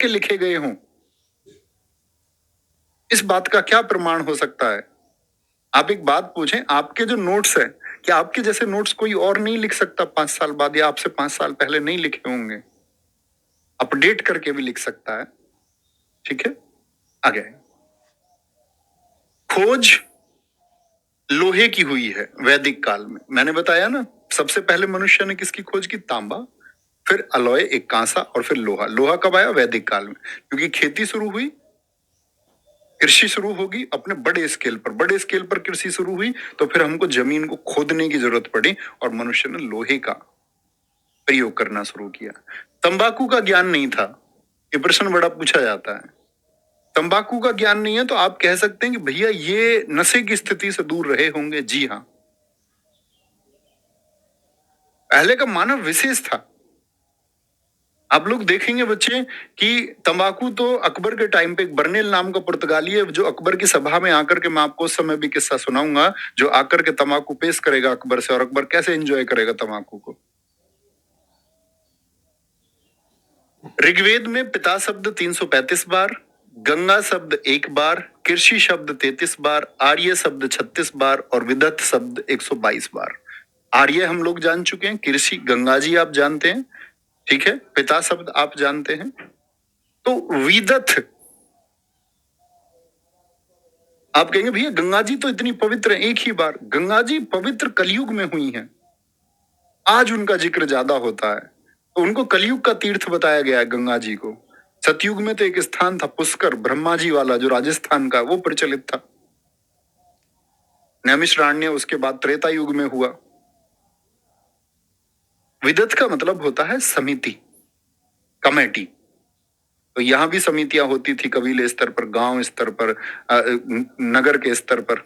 के लिखे गए हों, इस बात का क्या प्रमाण हो सकता है? आप एक बात पूछें, आपके जो नोट्स हैं, क्या आपके जैसे नोट्स कोई और नहीं लिख सकता 5 साल बाद, या आपसे 5 साल पहले नहीं लिखे होंगे? अपडेट करके भी लिख सकता है। ठीक है, आगे खोज लोहे की हुई है वैदिक काल में। मैंने बताया ना, सबसे पहले मनुष्य ने किसकी खोज की? तांबा, फिर अलॉय एक कांसा, और फिर लोहा। लोहा कब आया? वैदिक काल में, क्योंकि खेती शुरू हुई, कृषि शुरू होगी अपने बड़े स्केल पर। बड़े स्केल पर कृषि शुरू हुई तो फिर हमको जमीन को खोदने की जरूरत पड़ी और मनुष्य ने लोहे का प्रयोग करना शुरू किया। तंबाकू का ज्ञान नहीं था, ये प्रश्न बड़ा पूछा जाता है। तंबाकू का ज्ञान नहीं है तो आप कह सकते हैं कि भैया ये नशे की स्थिति से दूर रहे होंगे। जी हाँ, पहले का मानव विशेष था। आप लोग देखेंगे बच्चे कि तंबाकू तो अकबर के टाइम पे एक बर्नेल नाम का पुर्तगाली है, जो अकबर की सभा में आकर के, मैं आपको उस समय भी किस्सा सुनाऊंगा, जो आकर के तंबाकू पेश करेगा अकबर से, और अकबर कैसे एंजॉय करेगा तंबाकू को। ऋग्वेद में पिता शब्द 335 बार, गंगा शब्द 1 बार, कृषि शब्द 33 बार, आर्य शब्द 36 बार और विदत शब्द 122 बार। आर्य हम लोग जान चुके हैं, कृषि गंगा जी आप जानते हैं, ठीक है, पिता शब्द आप जानते हैं। तो विदत, आप कहेंगे भैया गंगा जी तो इतनी पवित्र है, एक ही बार। गंगा जी पवित्र कलयुग में हुई हैं, आज उनका जिक्र ज्यादा होता है, तो उनको कलयुग का तीर्थ बताया गया है गंगा जी को। सतयुग में तो एक स्थान था पुष्कर, ब्रह्मा जी वाला, जो राजस्थान का, वो प्रचलित था। नैमिषारण्य उसके बाद त्रेता युग में हुआ। विदत का मतलब होता है समिति, कमेटी। तो यहां भी समितियां होती थी, कबीले स्तर पर, गांव स्तर पर, नगर के स्तर पर।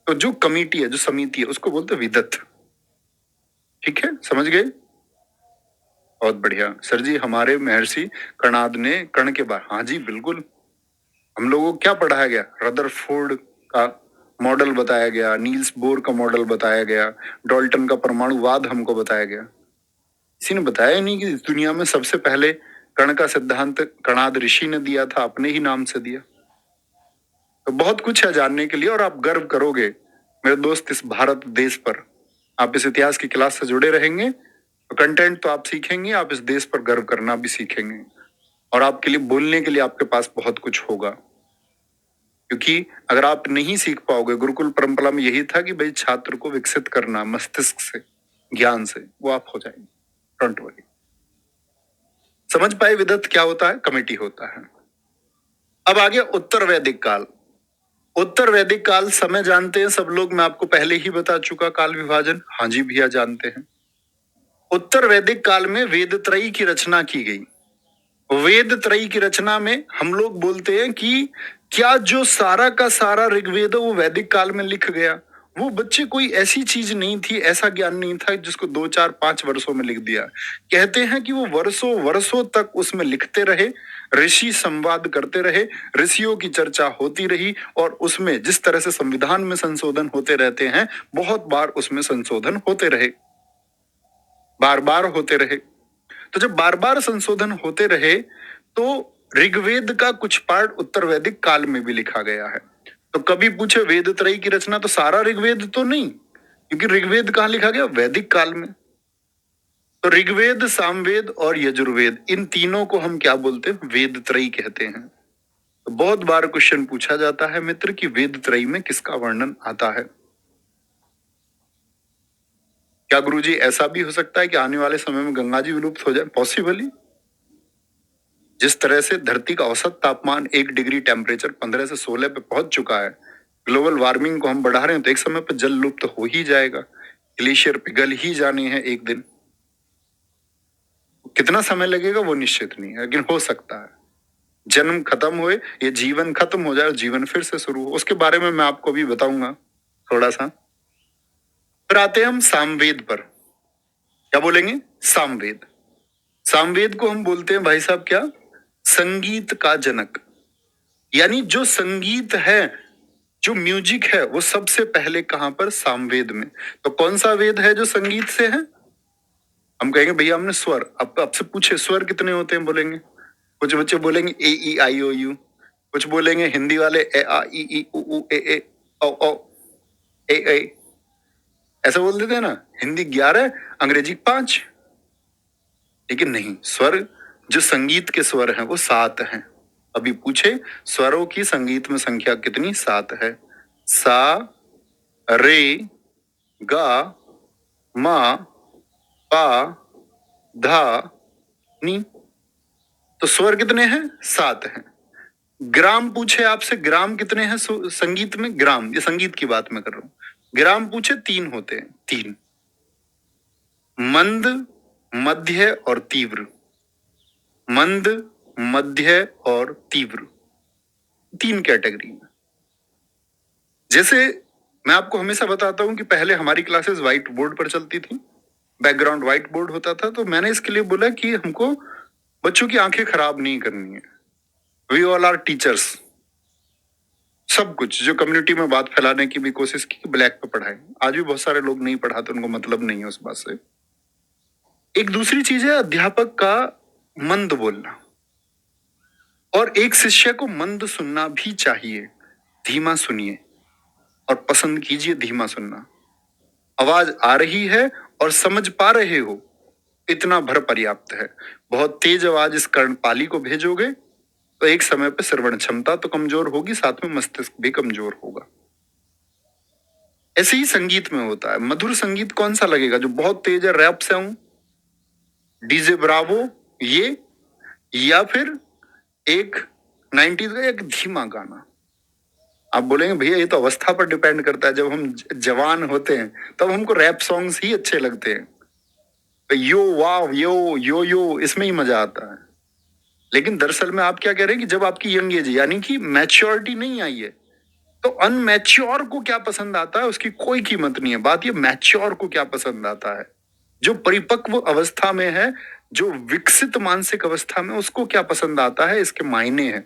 तो जो कमेटी है, जो समिति है, उसको बोलते विदत। ठीक है, समझ गए? बहुत बढ़िया सर जी। हमारे महर्षि कणाद ने कण के बारे, हाँ जी बिल्कुल, हम लोगों को क्या पढ़ाया गया? रदरफोर्ड का मॉडल बताया गया, नील्स बोर का मॉडल बताया गया, डाल्टन का परमाणुवाद हमको बताया गया। किसी ने बताया ही नहीं कि इस दुनिया में सबसे पहले कण का सिद्धांत कणाद ऋषि ने दिया था, अपने ही नाम से दिया। तो बहुत कुछ है जानने के लिए, और आप गर्व करोगे मेरे दोस्त इस भारत देश पर। आप इस इतिहास की क्लास से जुड़े रहेंगे तो कंटेंट तो आप सीखेंगे, आप इस देश पर गर्व करना भी सीखेंगे, और आपके लिए बोलने के लिए आपके पास बहुत कुछ होगा। क्योंकि अगर आप नहीं सीख पाओगे, गुरुकुल परंपरा में यही था कि भाई छात्र को विकसित करना मस्तिष्क से, ज्ञान से, वो आप हो जाएंगे। Don't worry. समझ पाए विदत क्या होता है? कमेटी होता है। अब आ गया उत्तर वैदिक काल। उत्तर वैदिक काल समय जानते हैं सब लोग, मैं आपको पहले ही बता चुका, काल विभाजन। हाँ जी भैया जानते हैं। उत्तर वैदिक काल में वेद त्रयी की रचना की गई। वेद त्रयी की रचना में हम लोग बोलते हैं कि क्या जो सारा का सारा ऋग्वेद वो वैदिक काल में लिख गया? वो बच्चे कोई ऐसी चीज नहीं थी, ऐसा ज्ञान नहीं था जिसको 2 4 5 वर्षों में लिख दिया। कहते हैं कि वो वर्षों वर्षों तक उसमें लिखते रहे, ऋषि संवाद करते रहे, ऋषियों की चर्चा होती रही, और उसमें जिस तरह से संविधान में संशोधन होते रहते हैं, बहुत बार उसमें संशोधन होते रहे, बार बार होते रहे। तो जब बार बार संशोधन होते रहे तो ऋग्वेद का कुछ पार्ट उत्तर वैदिक काल में भी लिखा गया है। तो कभी पूछे वेद त्रयी की रचना, तो सारा ऋग्वेद तो नहीं, क्योंकि ऋग्वेद कहाँ लिखा गया? वैदिक काल में। तो ऋग्वेद, सामवेद और यजुर्वेद, इन तीनों को हम क्या बोलते हैं? वेद त्रयी कहते हैं। तो बहुत बार क्वेश्चन पूछा जाता है मित्र कि वेद त्रयी में किसका वर्णन आता है? क्या गुरुजी ऐसा भी हो सकता है कि आने वाले समय में गंगा जी विलुप्त हो जाए? पॉसिबली। जिस तरह से धरती का औसत तापमान 1 डिग्री टेम्परेचर 15 से 16 पे पहुंच चुका है, ग्लोबल वार्मिंग को हम बढ़ा रहे हैं, तो एक समय पर जल लुप्त हो ही जाएगा, ग्लेशियर पिघल ही जाने हैं एक दिन। कितना समय लगेगा वो निश्चित नहीं है, लेकिन हो सकता है। जन्म खत्म हुए, ये जीवन खत्म हो जाए और जीवन फिर से शुरू हो, उसके बारे में मैं आपको भी बताऊंगा थोड़ा सा। फिर आते हैं हम सामवेद पर। क्या बोलेंगे? सामवेद। सामवेद को हम बोलते हैं भाई साहब क्या? संगीत का जनक। यानी जो संगीत है, जो म्यूजिक है, वो सबसे पहले कहां पर? सामवेद में। तो कौन सा वेद है जो संगीत से है? हम कहेंगे भैया हमने स्वर। अब आपसे पूछे स्वर कितने होते हैं, बोलेंगे कुछ बच्चे बोलेंगे ए ई आई ओ यू, कुछ बोलेंगे हिंदी वाले ए आ ई ई उ ऊ ए ओ ए। ऐसा बोल देते हैं ना, हिंदी 11 अंग्रेजी 5। लेकिन नहीं, स्वर जो संगीत के स्वर हैं वो 7 हैं। अभी पूछे स्वरों की संगीत में संख्या कितनी? 7 है। सा, रे, गा, मा, पा, धा, नी। तो स्वर कितने हैं? 7 हैं। ग्राम पूछे आपसे, ग्राम कितने हैं संगीत में? ग्राम, ये संगीत की बात मैं कर रहा हूं। ग्राम पूछे 3 होते हैं, 3। मंद, मध्य और तीव्र। मंद, मध्य और तीव्र, 3 कैटेगरी में। जैसे मैं आपको हमेशा बताता हूं कि पहले हमारी क्लासेस व्हाइट बोर्ड पर चलती थी, बैकग्राउंड व्हाइट बोर्ड होता था, तो मैंने इसके लिए बोला कि हमको बच्चों की आंखें खराब नहीं करनी है। We all are teachers. सब कुछ जो कम्युनिटी में बात फैलाने की भी कोशिश की कि ब्लैक पे पढ़ाएं। आज भी बहुत सारे लोग नहीं पढ़ाते, उनको मतलब नहीं है उस बात से। एक दूसरी चीज है अध्यापक का मंद बोलना, और एक शिष्य को मंद सुनना भी चाहिए। धीमा सुनिए और पसंद कीजिए धीमा सुनना। आवाज आ रही है और समझ पा रहे हो, इतना भर पर्याप्त है। बहुत तेज आवाज इस कर्णपाली को भेजोगे तो एक समय पे श्रवण क्षमता तो कमजोर होगी, साथ में मस्तिष्क भी कमजोर होगा। ऐसे ही संगीत में होता है। मधुर संगीत कौन सा लगेगा? जो बहुत तेज है, रैप सॉन्ग, डीजे ब्रावो, ये, या फिर एक 90s का एक धीमा गाना। आप बोलेंगे भैया ये तो अवस्था पर डिपेंड करता है। जब हम जवान होते हैं तब हमको रैप सॉन्ग्स ही अच्छे लगते हैं, तो यो वाव यो इसमें ही मजा आता है। लेकिन दरअसल में आप क्या कह रहे हैं कि जब आपकी यंग एज यानी कि मैच्योरिटी नहीं आई है, तो अनमैच्योर को क्या पसंद आता है उसकी कोई कीमत नहीं है। बात ये मैच्योर को क्या पसंद आता है, जो परिपक्व अवस्था में है, जो विकसित मानसिक अवस्था में, उसको क्या पसंद आता है, इसके मायने हैं।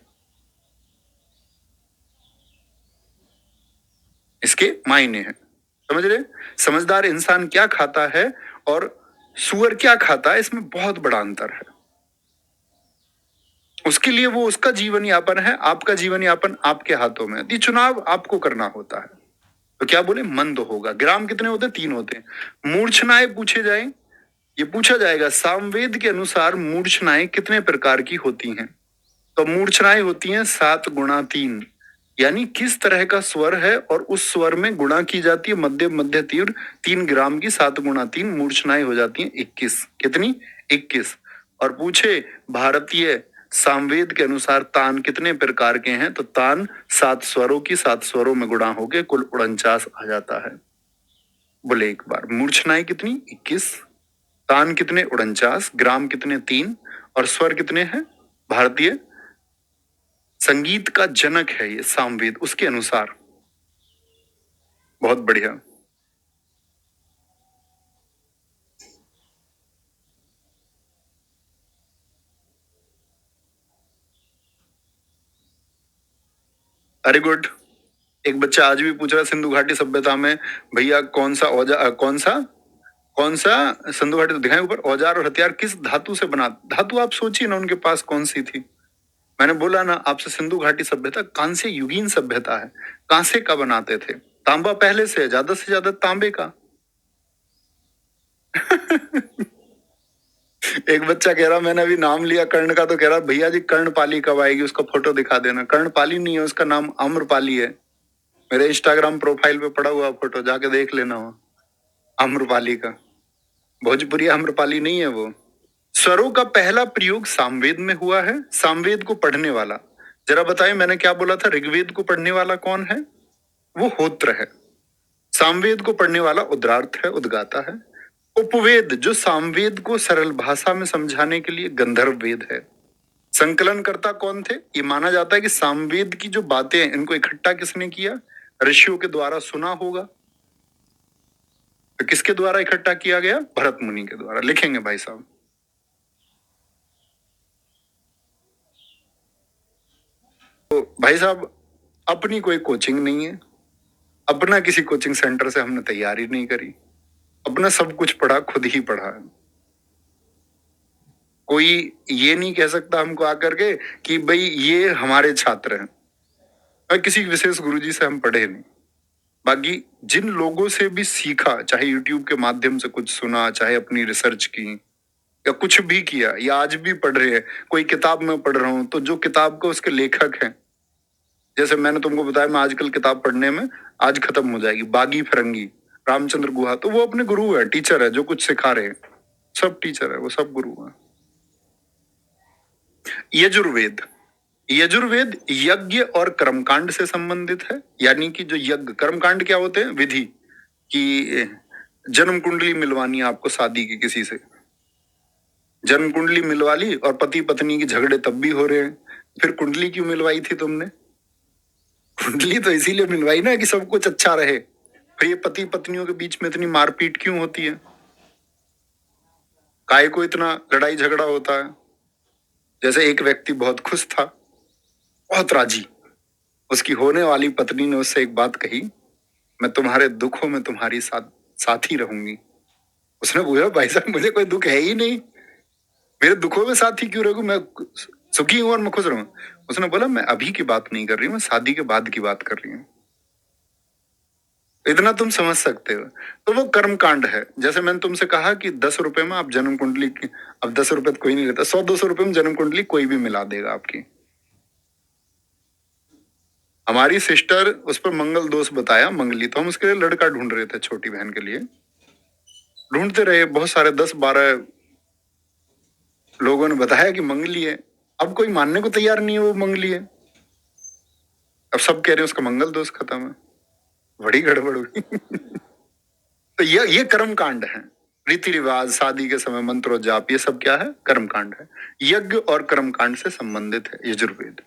इसके मायने हैं, समझ रहे? समझदार इंसान क्या खाता है और सुअर क्या खाता है, इसमें बहुत बड़ा अंतर है। उसके लिए वो उसका जीवन यापन है, आपका जीवन यापन आपके हाथों में है। ये चुनाव आपको करना होता है। तो क्या बोले? मंद होगा। ग्राम कितने होते हैं? 3 होते हैं। मूर्छनाएं पूछे जाए, ये पूछा जाएगा सामवेद के अनुसार मूर्छनाएं कितने प्रकार की होती हैं? तो मूर्छनाएं होती हैं 7 गुणा 3, यानी किस तरह का स्वर है और उस स्वर में गुणा की जाती है मध्य मध्य तीव्र। 3 ग्राम की 7 गुणा 3 मूर्छनाएं हो जाती हैं 21। कितनी? 21। और पूछे भारतीय सामवेद के अनुसार तान कितने प्रकार के हैं? तो तान 7 स्वरों की 7 स्वरों में गुणा होके कुल 49 आ जाता है। बोले एक बार, मूर्छनाएं कितनी? 21, तान कितने? 49, ग्राम कितने? 3, और स्वर कितने हैं? भारतीय संगीत का जनक है ये सामवेद, उसके अनुसार। बहुत बढ़िया। Very good. एक बच्चा आज भी पूछ रहा है सिंधु घाटी सभ्यता में भैया कौन सा औजार, कौन सा सिंधु घाटी, तो दिखाएं ऊपर, औजार और हथियार किस धातु से बना? धातु आप सोचिए ना उनके पास कौन सी थी। मैंने बोला ना आपसे, सिंधु घाटी सभ्यता कांस्य युगीन सभ्यता है। कांसे का बनाते थे, तांबा पहले से ज्यादा तांबे का। एक बच्चा कह रहा मैंने अभी नाम लिया कर्ण का, तो कह रहा भैया जी कर्णपाली कब आएगी, उसका फोटो दिखा देना। कर्णपाली नहीं है, उसका नाम आम्रपाली है। मेरे इंस्टाग्राम प्रोफाइल पे पड़ा हुआ फोटो, जाके देख लेना वो आम्रपाली का। भोजपुरी आम्रपाली नहीं है वो। स्वरों का पहला प्रयोग सामवेद में हुआ है। सामवेद को पढ़ने वाला, जरा बताएं मैंने क्या बोला था? ऋग्वेद को पढ़ने वाला कौन है? वो होत्र है। सामवेद को पढ़ने वाला उद्रार्थ है, उद्गाता है। उपवेद जो सामवेद को सरल भाषा में समझाने के लिए गंधर्व वेद है। संकलनकर्ता कौन थे? ये माना जाता है कि सामवेद की जो बातें हैं इनको इकट्ठा किसने किया? ऋषियों के द्वारा सुना होगा। तो किसके द्वारा इकट्ठा किया गया? भरत मुनि के द्वारा। लिखेंगे भाई साहब। तो भाई साहब, अपनी कोई कोचिंग नहीं है, अपना किसी कोचिंग सेंटर से हमने तैयारी नहीं करी, अपना सब कुछ पढ़ा, खुद ही पढ़ा है। कोई ये नहीं कह सकता हमको आकर के कि भाई ये हमारे छात्र हैं, और किसी विशेष गुरुजी से हम पढ़े नहीं। बाकी जिन लोगों से भी सीखा, चाहे यूट्यूब के माध्यम से कुछ सुना, चाहे अपनी रिसर्च की, या कुछ भी किया, या आज भी पढ़ रहे हैं, कोई किताब मैं पढ़ रहा हूं तो जो किताब को उसके लेखक हैं, जैसे मैंने तुमको बताया, मैं आजकल किताब पढ़ने में आज खत्म हो जाएगी, बागी फिरंगी, रामचंद्र गुहा, तो वो अपने गुरु है, टीचर है, जो कुछ सिखा रहे हैं, सब टीचर है, वो सब गुरु है। यजुर्वेद, यजुर्वेद यज्ञ और कर्मकांड से संबंधित है। यानी कि जो यज्ञ, कर्मकांड क्या होते हैं? विधि की जन्म कुंडली मिलवानी है आपको शादी की किसी से, जन्म कुंडली मिलवा ली और पति पत्नी की झगड़े तब भी हो रहे हैं, फिर कुंडली क्यों मिलवाई थी तुमने? कुंडली तो इसीलिए मिलवाई ना कि सब कुछ अच्छा रहे। फिर ये पति पत्नियों के बीच में इतनी मारपीट क्यों होती है? काय को इतना लड़ाई झगड़ा होता है? जैसे एक व्यक्ति बहुत खुश था, बहुत राजी, उसकी होने वाली पत्नी ने उससे एक बात कही, मैं तुम्हारे दुखों में तुम्हारी साथी रहूंगी। उसने पूछा, भाई साहब मुझे कोई दुख है ही नहीं, मेरे दुखों में साथी क्यों रहूं? मैं सुखी हूं और मैं खुश रहूं। उसने बोला, मैं अभी की बात नहीं कर रही हूँ, मैं शादी के बाद की बात कर रही हूँ। इतना तुम समझ सकते हो। तो वो कर्म कांड है। जैसे मैंने तुमसे कहा कि 10 रुपए में आप जन्म कुंडली की, अब 10 रुपए तो कोई नहीं लेता, 100-200 रुपए में जन्म कुंडली कोई भी मिला देगा आपकी। हमारी सिस्टर, उस पर मंगल दोष बताया, मंगली, तो हम उसके लिए लड़का ढूंढ रहे थे, छोटी बहन के लिए ढूंढते रहे, बहुत सारे 10-12 लोगों ने बताया कि मंगली है। अब कोई मानने को तैयार नहीं है वो मंगली है। अब सब कह रहे हैं उसका मंगल दोष खत्म है, बड़ी गड़बड़ हुई। तो ये कर्म कांड है। रीति रिवाज, शादी के समय मंत्रो जाप, ये सब क्या है? कर्म कांड है। यज्ञ और कर्म कांड से संबंधित है यजुर्वेद।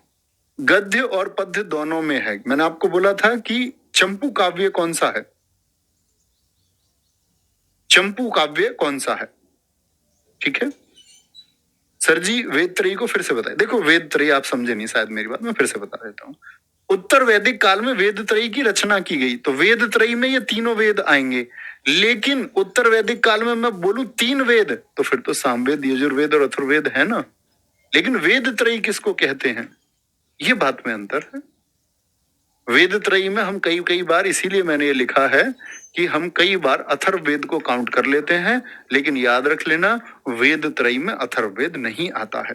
गद्य और पद्य दोनों में है। मैंने आपको बोला था कि चंपू काव्य कौन सा है? चंपू काव्य कौन सा है? ठीक है सर जी, वेद त्रयी को फिर से बताए। देखो, वेद त्रयी आप समझे नहीं शायद मेरी बात, मैं फिर से बता देता हूँ। उत्तर वैदिक काल में वेद त्रयी की रचना की गई, तो वेद त्रयी में ये तीनों वेद आएंगे। लेकिन उत्तर वैदिक काल में मैं बोलूं 3 वेद, तो फिर तो सामवेद, यजुर्वेद और अथर्ववेद है ना। लेकिन वेद त्रयी किसको कहते हैं, ये बात में अंतर है। वेद त्रयी में हम कई कई बार, इसीलिए मैंने ये लिखा है कि हम कई बार अथर्ववेद को काउंट कर लेते हैं, लेकिन याद रख लेना, वेद त्रयी में अथर्ववेद नहीं आता है।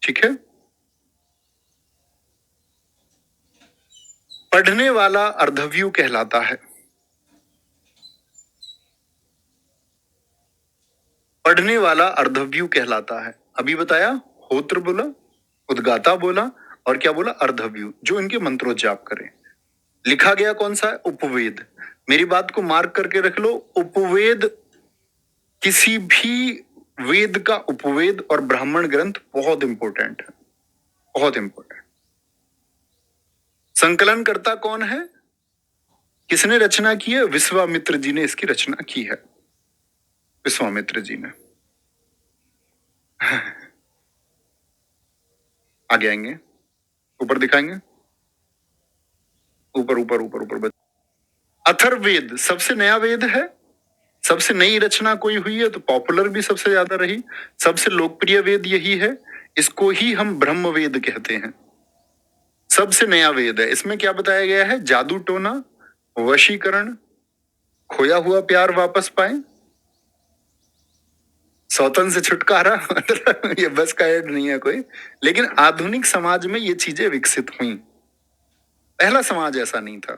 ठीक है। पढ़ने वाला अर्धव्यू कहलाता है। पढ़ने वाला अर्धव्यू कहलाता है। अभी बताया, होत्र बोला, उद्गाता बोला, और क्या बोला? अर्धव्यू, जो इनके मंत्रोच्चाप करें। लिखा गया कौन सा है? उपवेद। मेरी बात को मार्क करके रख लो, उपवेद, किसी भी वेद का उपवेद और ब्राह्मण ग्रंथ बहुत इंपॉर्टेंट है, बहुत इंपॉर्टेंट। संकलन करता कौन है? किसने रचना की है? विश्वामित्र जी ने इसकी रचना की है, विश्वामित्र जी ने। आगे आएंगे, ऊपर दिखाएंगे, ऊपर ऊपर ऊपर ऊपर। अथर्ववेद सबसे नया वेद है, सबसे नई रचना कोई हुई है, तो पॉपुलर भी सबसे ज्यादा रही, सबसे लोकप्रिय वेद यही है। इसको ही हम ब्रह्म वेद कहते हैं। सबसे नया वेद है। इसमें क्या बताया गया है? जादू टोना, वशीकरण, खोया हुआ प्यार वापस पाए, सौतन से छुटकारा। मतलब ये बस का ऐड नहीं है कोई, लेकिन आधुनिक समाज में ये चीजें विकसित हुई। पहला समाज ऐसा नहीं था।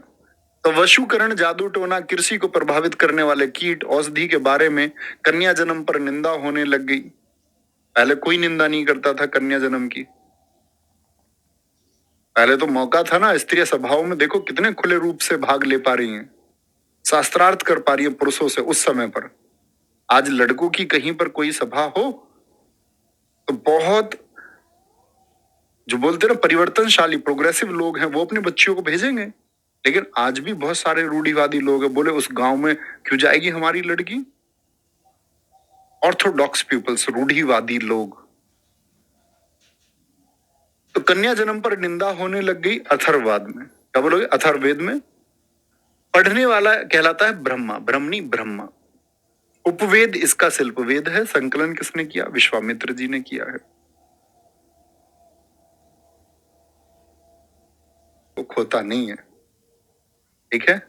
तो वशीकरण, जादू टोना, कृषि को प्रभावित करने वाले कीट, औषधि के बारे में, कन्या जन्म पर निंदा होने लग गई। पहले कोई निंदा नहीं करता था कन्या जन्म की। पहले तो मौका था ना, स्त्रीय सभाओं में देखो कितने खुले रूप से भाग ले पा रही हैं, शास्त्रार्थ कर पा रही है पुरुषों से उस समय पर। आज लड़कों की कहीं पर कोई सभा हो तो बहुत, जो बोलते हैं ना परिवर्तनशाली, प्रोग्रेसिव लोग हैं, वो अपने बच्चियों को भेजेंगे। लेकिन आज भी बहुत सारे रूढ़िवादी लोग हैं, बोले उस गांव में क्यों जाएगी हमारी लड़की। ऑर्थोडॉक्स पीपल्स, रूढ़िवादी लोग। तो कन्या जन्म पर निंदा होने लग गई अथर्ववाद में। क्या बोलोगे? अथर्ववेद में। पढ़ने वाला कहलाता है ब्रह्मा, ब्रह्मणी, ब्रह्मा। उपवेद इसका शिल्पवेद है। संकलन किसने किया? विश्वामित्र जी ने किया है। वो खोता नहीं है, ठीक है।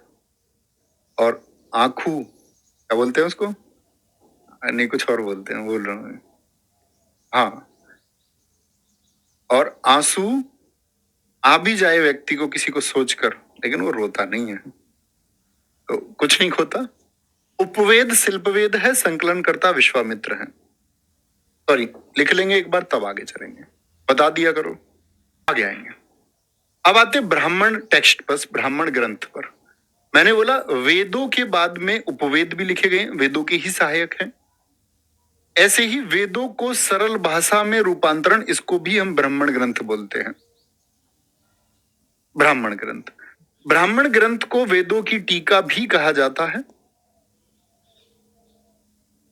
और आंखू क्या बोलते हैं उसको? नहीं, कुछ और बोलते हैं, बोल रहा हूँ मैं। हाँ, और आंसू आ भी जाए व्यक्ति को किसी को सोचकर, लेकिन वो रोता नहीं है, तो कुछ नहीं खोता। उपवेद शिल्पवेद है, संकलन करता विश्वामित्र है। सॉरी, लिख लेंगे एक बार तब आगे चलेंगे, बता दिया करो, आगे आएंगे। अब आते ब्राह्मण टेक्स्ट पर, ब्राह्मण ग्रंथ पर। मैंने बोला वेदों के बाद में उपवेद भी लिखे गए, वेदों के ही सहायक हैं। ऐसे ही वेदों को सरल भाषा में रूपांतरण, इसको भी हम ब्राह्मण ग्रंथ बोलते हैं। ब्राह्मण ग्रंथ, ब्राह्मण ग्रंथ को वेदों की टीका भी कहा जाता है।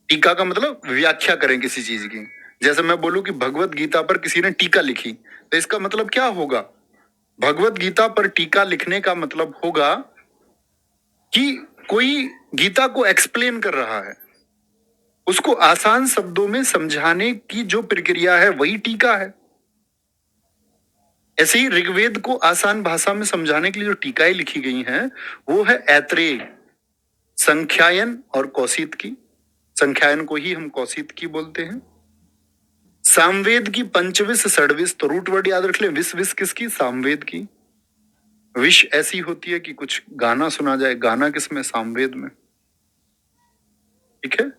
टीका का मतलब व्याख्या करें किसी चीज की। जैसे मैं बोलूं कि भगवत गीता पर किसी ने टीका लिखी, तो इसका मतलब क्या होगा? भगवत गीता पर टीका लिखने का मतलब होगा कि कोई गीता को एक्सप्लेन कर रहा है, उसको आसान शब्दों में समझाने की जो प्रक्रिया है वही टीका है। ऐसे ही ऋग्वेद को आसान भाषा में समझाने के लिए जो टीकाएं लिखी गई हैं वो है ऐत्रेय, संख्यायन और कौशिक की। संख्यायन को ही हम कौशिक की बोलते हैं। सामवेद की पंचविश षड्विश, तो रूट वर्ड याद रख ले, विश विश किसकी? सामवेद की। विश ऐसी होती है कि कुछ गाना सुना जाए, गाना किसमें? सामवेद में, ठीक है।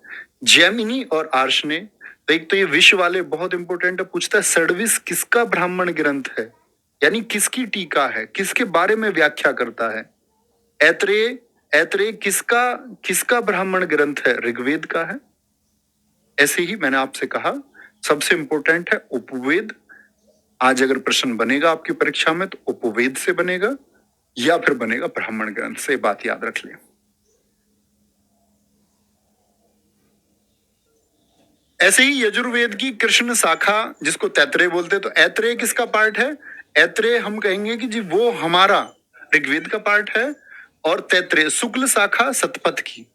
जैमिनी और आर्षने, तो एक तो ये विश वाले बहुत इंपॉर्टेंट है। पूछता है षड्विश किसका ब्राह्मण ग्रंथ है, यानी किसकी टीका है, किसके बारे में व्याख्या करता है। ऐत्रेय, ऐत्रेय किसका किसका ब्राह्मण ग्रंथ है? ऋग्वेद का है। ऐसे ही मैंने आपसे कहा सबसे इंपॉर्टेंट है उपवेद। आज अगर प्रश्न बनेगा आपकी परीक्षा में तो उपवेद से बनेगा या फिर बनेगा ब्राह्मण ग्रंथ से, बात याद रख लें। ऐसे ही यजुर्वेद की कृष्ण शाखा, जिसको तैत्रेय बोलते हैं, तो ऐत्रेय किसका पार्ट है? ऐत्रेय हम कहेंगे कि जी वो हमारा ऋग्वेद का पार्ट है, और तैत्रेय शुक्ल शाखा सतपथ की,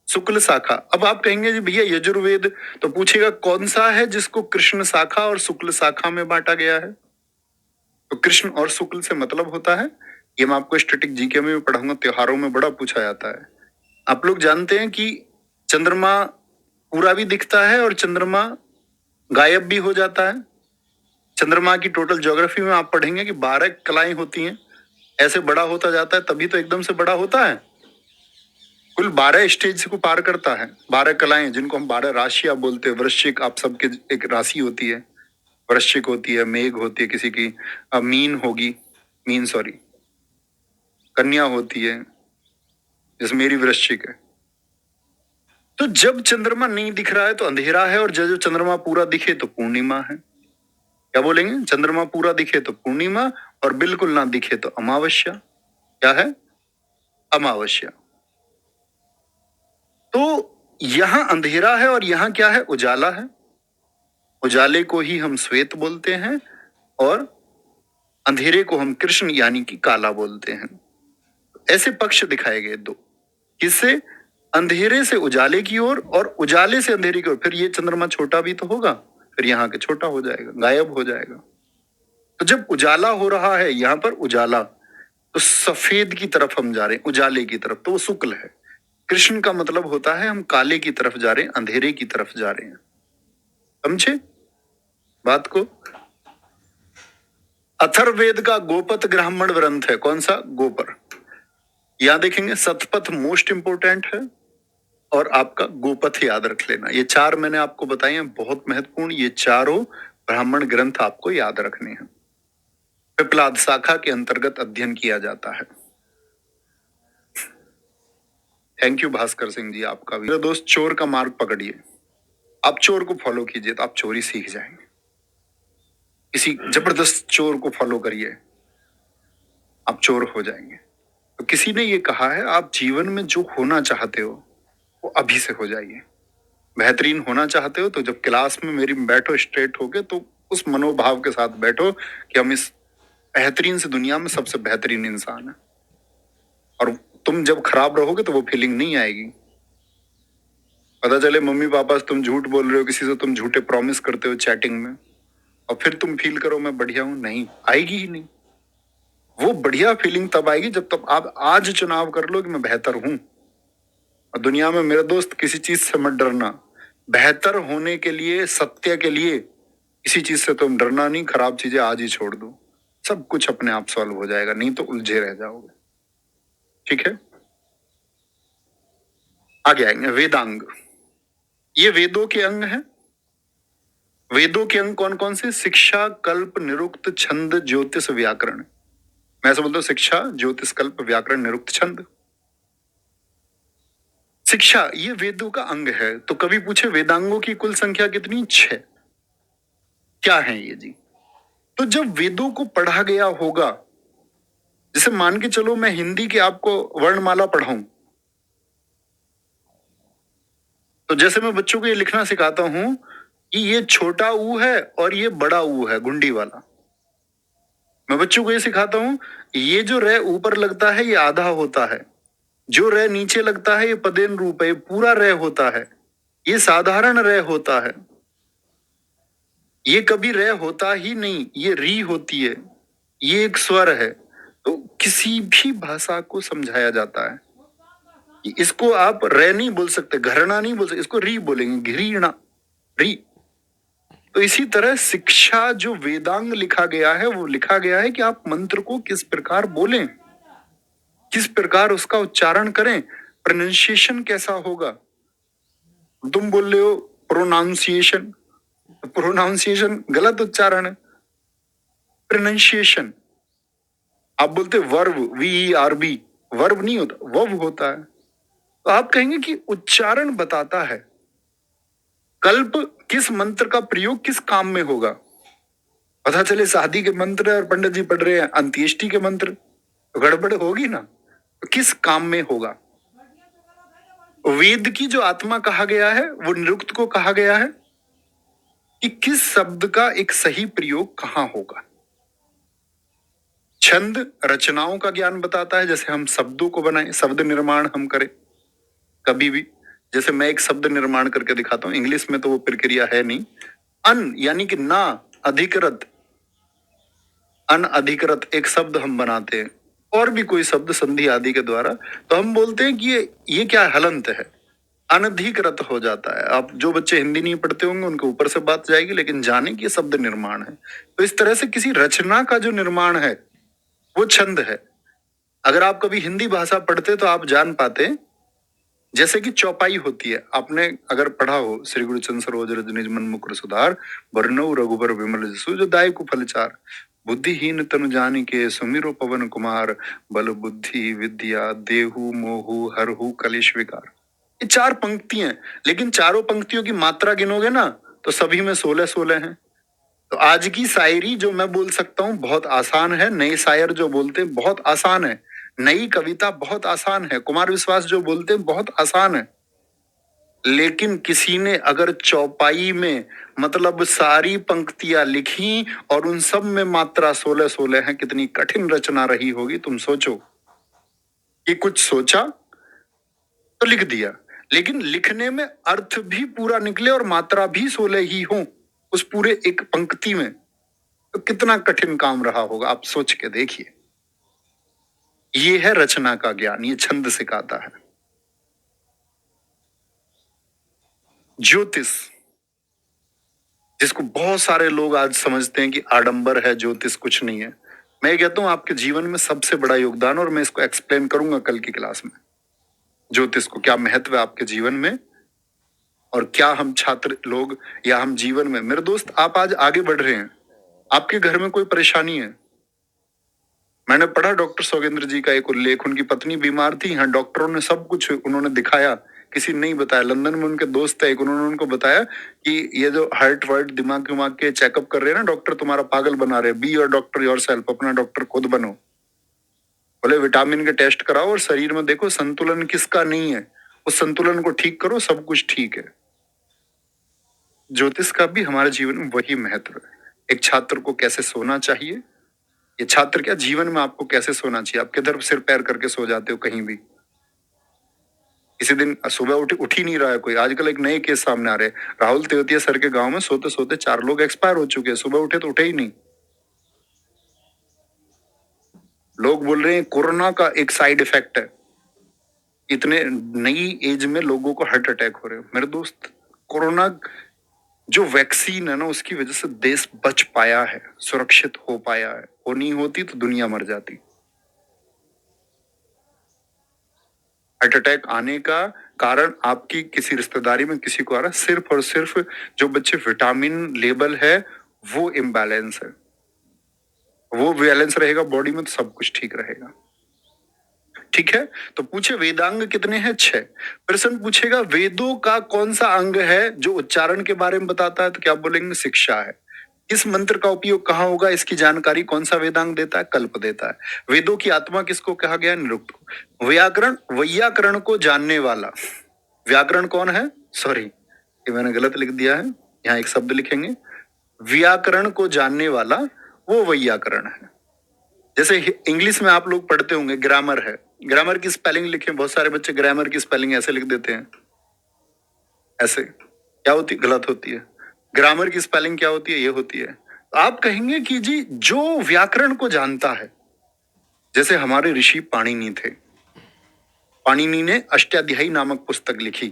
शुक्ल शाखा। अब आप कहेंगे जी भैया यजुर्वेद, तो पूछेगा कौन सा है जिसको कृष्ण शाखा और शुक्ल शाखा में बांटा गया है? तो कृष्ण और शुक्ल से मतलब होता है, ये मैं आपको स्टैटिक जीके में भी पढ़ाऊंगा, त्योहारों में बड़ा पूछा जाता है। आप लोग जानते हैं कि चंद्रमा पूरा भी दिखता है और चंद्रमा गायब भी हो जाता है। चंद्रमा की टोटल ज्योग्राफी में आप पढ़ेंगे कि 12 कलाएं होती हैं, ऐसे बड़ा होता जाता है, तभी तो एकदम से बड़ा होता है। कुल 12 स्टेज को पार करता है, 12 कलाएं, जिनको हम 12 राशियां बोलते हैं। वृश्चिक आप सबके एक राशि होती है, वृश्चिक होती है, मेघ होती है किसी की, मीन होगी, मीन सॉरी, कन्या होती है, जैसे मेरी वृश्चिक है। तो जब चंद्रमा नहीं दिख रहा है तो अंधेरा है, और जब चंद्रमा पूरा दिखे तो पूर्णिमा है। क्या बोलेंगे? चंद्रमा पूरा दिखे तो पूर्णिमा, और बिल्कुल ना दिखे तो अमावस्या। क्या है? अमावस्या। तो यहां अंधेरा है और यहां क्या है? उजाला है। उजाले को ही हम श्वेत बोलते हैं, और अंधेरे को हम कृष्ण यानी कि काला बोलते हैं। ऐसे पक्ष दिखाए गए दो, किससे? अंधेरे से उजाले की ओर और उजाले से अंधेरे की ओर। फिर ये चंद्रमा छोटा भी तो होगा, फिर यहाँ के छोटा हो जाएगा, गायब हो जाएगा। तो जब उजाला हो रहा है यहां पर उजाला, तो सफेद की तरफ हम जा रहे हैं, उजाले की तरफ, तो वो शुक्ल है। कृष्ण का मतलब होता है हम काले की तरफ जा रहे हैं, अंधेरे की तरफ जा रहे हैं। समझे बात को? अथर्ववेद का गोपथ ब्राह्मण ग्रंथ है, कौन सा? गोपर। यहां देखेंगे सतपथ मोस्ट इंपोर्टेंट है, और आपका गोपथ याद रख लेना। ये चार मैंने आपको बताए हैं, बहुत महत्वपूर्ण। ये चारों ब्राह्मण ग्रंथ आपको याद रखने हैं। पिपलाद शाखा के अंतर्गत अध्ययन किया जाता है। थैंक यू भास्कर सिंह जी, आपका भी। मेरे दोस्त चोर का मार्ग पकड़िए, आप चोर को फॉलो कीजिए तो आप चोरी सीख जाएंगे। किसी जबरदस्त चोर को फॉलो करिए, आप चोर हो जाएंगे। तो किसी ने ये कहा है आप जीवन में जो होना चाहते हो वो अभी से हो जाइए। बेहतरीन होना चाहते हो तो जब क्लास में मेरी बैठो स्ट्रेट होके, तो उस मनोभाव के साथ बैठो कि हम इस बेहतरीन से दुनिया में सबसे बेहतरीन इंसान है। और तुम जब खराब रहोगे तो वो फीलिंग नहीं आएगी। पता चले मम्मी पापा से तुम झूठ बोल रहे हो, किसी से तुम झूठे प्रॉमिस करते हो चैटिंग में, और फिर तुम फील करो मैं बढ़िया हूं, नहीं आएगी ही नहीं। वो बढ़िया फीलिंग तब आएगी जब तक आप आज चुनाव कर लो कि मैं बेहतर हूं। और दुनिया में मेरे दोस्त किसी चीज से मत डरना, बेहतर होने के लिए, सत्य के लिए किसी चीज से तुम डरना नहीं। खराब चीजें आज ही छोड़ दो, सब कुछ अपने आप सॉल्व हो जाएगा, नहीं तो उलझे रह जाओगे। ठीक है, आगे आएंगे वेदांग। ये वेदों के अंग हैं। वेदों के अंग कौन कौन से? शिक्षा, कल्प, निरुक्त, छंद, ज्योतिष, व्याकरण। मैं ऐसा बोलता हूं, शिक्षा, ज्योतिष, कल्प, व्याकरण, निरुक्त, छंद। शिक्षा ये वेदों का अंग है। तो कभी पूछे वेदांगों की कुल संख्या कितनी? 6। क्या है ये जी? तो जब वेदों को पढ़ा गया होगा, जैसे मान के चलो मैं हिंदी की आपको वर्णमाला पढ़ाऊं, तो जैसे मैं बच्चों को ये लिखना सिखाता हूं कि ये छोटा ऊ है और ये बड़ा ऊ है, गुंडी वाला। मैं बच्चों को ये सिखाता हूं, ये जो रे ऊपर लगता है ये आधा होता है, जो रे नीचे लगता है ये पदेन रूप है, ये पूरा रे होता है, ये साधारण रे होता है, ये कभी रे होता ही नहीं, ये री होती है, ये एक स्वर है। तो किसी भी भाषा को समझाया जाता है कि इसको आप रे नहीं बोल सकते, घृणा नहीं बोल सकते, इसको री बोलेंगे, घृणा, री। तो इसी तरह शिक्षा जो वेदांग लिखा गया है, वो लिखा गया है कि आप मंत्र को किस प्रकार बोलें, किस प्रकार उसका उच्चारण करें, प्रोनाउंसिएशन कैसा होगा। तुम बोल रहे हो प्रोनाउंसिएशन, प्रोनाउंसिएशन गलत उच्चारण है। प्रोनाउंसिएशन आप बोलते वर्ब, VERB, वर्ब नहीं होता, वव होता है। तो आप कहेंगे कि उच्चारण बताता है। कल्प किस मंत्र का प्रयोग किस काम में होगा। पता चले शादी के मंत्र और पंडित जी पढ़ रहे हैं अंत्येष्टि के मंत्र, तो गड़बड़ होगी ना। तो किस काम में होगा। वेद की जो आत्मा कहा गया है वो निरुक्त को कहा गया है कि किस शब्द का एक सही प्रयोग कहां होगा। छंद रचनाओं का ज्ञान बताता है, जैसे हम शब्दों को बनाएं, शब्द निर्माण हम करें कभी भी। जैसे मैं एक शब्द निर्माण करके दिखाता हूं, इंग्लिश में तो वो प्रक्रिया है नहीं। अन यानी कि ना अधिकृत, अनअधिकृत एक शब्द हम बनाते हैं, और भी कोई शब्द संधि आदि के द्वारा, तो हम बोलते हैं कि ये क्या हलंत है, अनधिकृत हो जाता है। आप जो बच्चे हिंदी नहीं पढ़ते होंगे उनके ऊपर से बात जाएगी, लेकिन जाने कि ये शब्द निर्माण है। तो इस तरह से किसी रचना का जो निर्माण है वो छंद है। अगर आप कभी हिंदी भाषा पढ़ते तो आप जान पाते, जैसे कि चौपाई होती है। आपने अगर पढ़ा हो श्री गुरुचंद सरोज रज निज मन मुकुर सुधार, वरनऊ रघुबर विमल जसु जो दायकु फलचार, बुद्धिहीन तनु जानिके सुमिरो पवन कुमार, बल बुद्धि विद्या देहु मोहु हरहु कलेश विकार। ये 4 पंक्तियां, लेकिन चारों पंक्तियों की मात्रा गिनोगे ना तो सभी में 16-16 हैं। तो आज की शायरी जो मैं बोल सकता हूँ बहुत आसान है, नए शायर जो बोलते हैं बहुत आसान है, नई कविता बहुत आसान है, कुमार विश्वास जो बोलते हैं बहुत आसान है। लेकिन किसी ने अगर चौपाई में मतलब सारी पंक्तियां लिखी और उन सब में मात्रा 16-16 है, कितनी कठिन रचना रही होगी तुम सोचो। कि कुछ सोचा तो लिख दिया, लेकिन लिखने में अर्थ भी पूरा निकले और मात्रा भी 16 ही हो उस पूरे एक पंक्ति में, तो कितना कठिन काम रहा होगा, आप सोच के देखिए। ये है रचना का ज्ञान, ये छंद सिखाता है। ज्योतिष, जिसको बहुत सारे लोग आज समझते हैं कि आडंबर है, ज्योतिष कुछ नहीं है। मैं कहता हूं आपके जीवन में सबसे बड़ा योगदान, और मैं इसको एक्सप्लेन करूंगा कल की क्लास में, ज्योतिष को क्या महत्व है आपके जीवन में, और क्या हम छात्र लोग या हम जीवन में। मेरे दोस्त आप आज आगे बढ़ रहे हैं, आपके घर में कोई परेशानी है। मैंने पढ़ा डॉक्टर सोगेंद्र जी का एक उल्लेख, उनकी पत्नी बीमार थी, यहाँ डॉक्टरों ने सब कुछ उन्होंने दिखाया, किसी ने नहीं बताया। लंदन में उनके दोस्त है एक, उन्होंने उनको बताया कि ये जो हार्ट वर्ट दिमाग विमाग के चेकअप कर रहे हैं ना डॉक्टर, तुम्हारा पागल बना रहे, बी योर डॉक्टर योरसेल्फ, अपना डॉक्टर खुद बनो। बोले विटामिन के टेस्ट कराओ और शरीर में देखो संतुलन किसका नहीं है, उस संतुलन को ठीक करो, सब कुछ ठीक है। ज्योतिष का भी हमारे जीवन में वही महत्व है। एक छात्र को कैसे सोना चाहिए, ये छात्र क्या जीवन में आपको कैसे सोना चाहिए, आप किधर सिर पैर करके सो जाते हो कहीं भी। किसी दिन सुबह उठ ही नहीं रहा है कोई। आजकल एक नए केस सामने आ रहे हैं, राहुल तेवतिया सर के गांव में सोते सोते 4 लोग एक्सपायर हो चुके हैं, सुबह उठे तो उठे ही नहीं। लोग बोल रहे हैं कोरोना का एक साइड इफेक्ट है, इतने नई एज में लोगों को हार्ट अटैक हो रहे हैं। मेरे दोस्त, कोरोना जो वैक्सीन है ना, उसकी वजह से देश बच पाया है, सुरक्षित हो पाया है। वो नहीं होती तो दुनिया मर जाती। हार्ट अटैक आने का कारण आपकी किसी रिश्तेदारी में किसी को आ रहा है, सिर्फ और सिर्फ जो बच्चे विटामिन लेवल है वो इम्बैलेंस है। वो बैलेंस रहेगा बॉडी में तो सब कुछ ठीक रहेगा। ठीक है, तो पूछे वेदांग कितने हैं? 6। प्रश्न पूछेगा वेदों का कौन सा अंग है जो उच्चारण के बारे में बताता है, तो क्या बोलेंगे? शिक्षा है। इस मंत्र का उपयोग कहाँ होगा, इसकी जानकारी कौन सा वेदांग देता है? कल्प देता है। वेदों की आत्मा किसको कहा गया? निरुक्त को। व्याकरण, वैयाकरण को जानने वाला। व्याकरण कौन है? सॉरी, ये मैंने गलत लिख दिया है, यहाँ एक शब्द लिखेंगे। व्याकरण को जानने वाला वो वैयाकरण है। जैसे इंग्लिश में आप लोग पढ़ते होंगे ग्रामर है, ग्रामर की स्पेलिंग लिखे, बहुत सारे बच्चे ग्रामर की स्पेलिंग ऐसे लिख देते हैं, ऐसे। क्या होती? गलत होती है। ग्रामर की स्पेलिंग क्या होती है? ये होती है। तो आप कहेंगे कि जी जो व्याकरण को जानता है, जैसे हमारे ऋषि पाणिनि थे, पाणिनि ने अष्टाध्यायी नामक पुस्तक लिखी,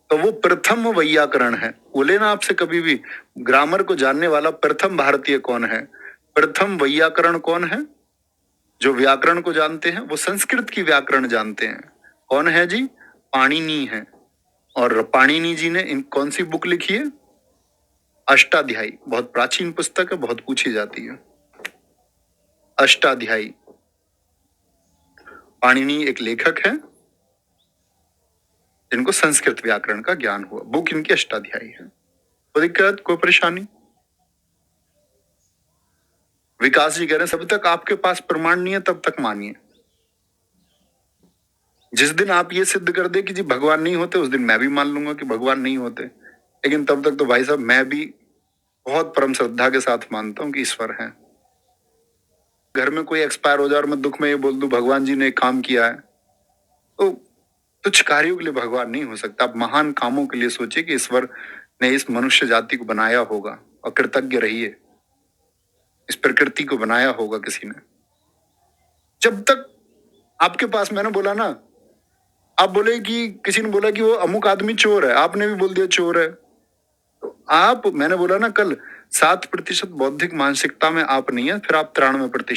तो वो प्रथम वैयाकरण है। बोले ना आपसे कभी भी, ग्रामर को जानने वाला प्रथम भारतीय कौन है? प्रथम वैयाकरण कौन है? जो व्याकरण को जानते हैं वो संस्कृत की व्याकरण जानते हैं। कौन है जी? पाणिनि है। और पाणिनि जी ने इन कौन सी बुक लिखी है? अष्टाध्यायी। बहुत प्राचीन पुस्तक है, बहुत पूछी जाती है। अष्टाध्यायी। पाणिनि एक लेखक है जिनको संस्कृत व्याकरण का ज्ञान हुआ। बुक इनकी अष्टाध्यायी है। कोई दिक्कत, कोई परेशानी? विकास जी कह रहे हैं जब तक आपके पास प्रमाण नहीं है तब तक मानिए। जिस दिन आप ये सिद्ध कर दे कि जी भगवान नहीं होते, उस दिन मैं भी मान लूंगा कि भगवान नहीं होते। लेकिन तब तक तो भाई साहब मैं भी बहुत परम श्रद्धा के साथ मानता हूं कि ईश्वर है। घर में कोई एक्सपायर हो जाए और मैं दुख में ये बोल दूं भगवान जी ने काम किया है, तो तुच्छ कार्यों के लिए भगवान नहीं हो सकता। आप महान कामों के लिए सोचिए कि ईश्वर ने इस मनुष्य जाति को बनाया होगा, और कृतज्ञ रहिए। इस प्रकृति को बनाया होगा किसी ने। जब तक आपके पास, मैंने बोला ना, आप बोले कि किसी ने बोला कि वो अमुक आदमी चोर है, आपने भी बोल दिया चोर है, तो आप, मैंने बोला ना कल, 7% बौद्धिक मानसिकता में आप नहीं है, फिर आप 93%